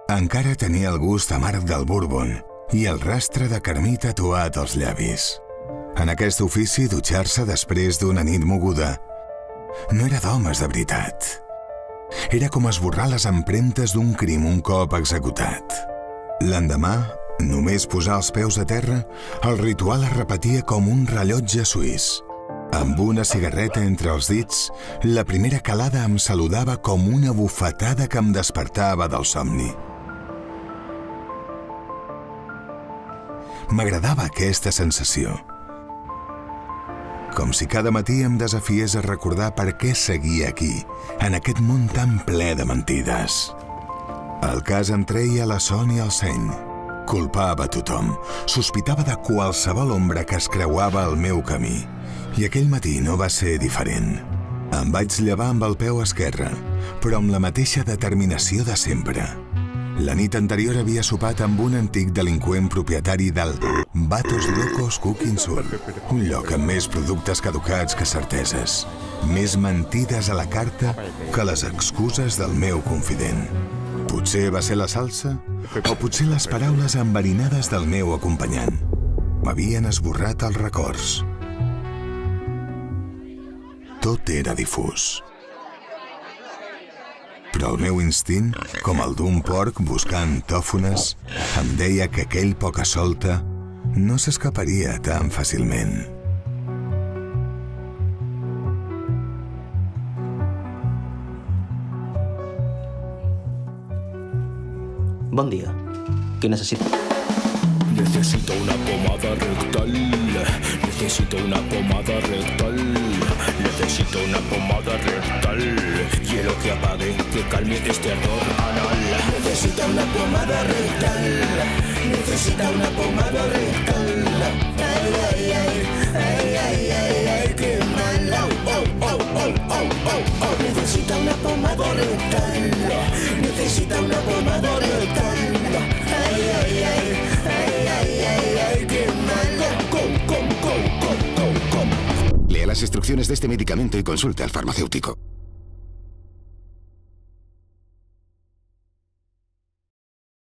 Encara tenia el gust amarg del bourbon i el rastre de carmí tatuat als llavis. En aquest ofici, dutxar-se després d'una nit moguda no era d'homes de veritat. Era com esborrar les empremtes d'un crim un cop executat. L'endemà, només posar els peus a terra, el ritual es repetia com un rellotge suís. Amb una cigarreta entre els dits, la primera calada em saludava com una bufetada que em despertava del somni. M'agradava aquesta sensació. Com si cada matí em desafiés a recordar per què seguia aquí, en aquest món tan ple de mentides. El cas em treia la son i el seny. Culpava tothom, sospitava de qualsevol ombra que es creuava al meu camí. I aquell matí no va ser diferent. Em vaig llevar amb el peu esquerre, però amb la mateixa determinació de sempre. La nit anterior havia sopat amb un antic delinqüent propietari del Vatos Locos Cooking Sul, un lloc amb més productes caducats que certeses, més mentides a la carta que les excuses del meu confident. Potser va ser la salsa, o potser les paraules enverinades del meu acompanyant. M'havien esborrat els records. Tot era difús. Però el meu instint, com el d'un porc buscant tòfones, em deia que aquell poca-solta no s'escaparia tan fàcilment. Bon dia. Què necessita? Necesito una pomada rectal. Necesito una pomada rectal. Necesito una pomada rectal. Quiero que apague, que calme este ardor anal. Necesita una pomada rectal. Necesita una pomada rectal. Ay, ay, ay, ay, ay, ay, ay, qué mal. Oh, oh, oh, oh, oh, oh. Necesita una pomada rectal. Necesita una pomada rectal. Ay, ay, ay, ay, ay, ay, ay, qué mal. Lea las instrucciones de este medicamento y consulte al farmacéutico.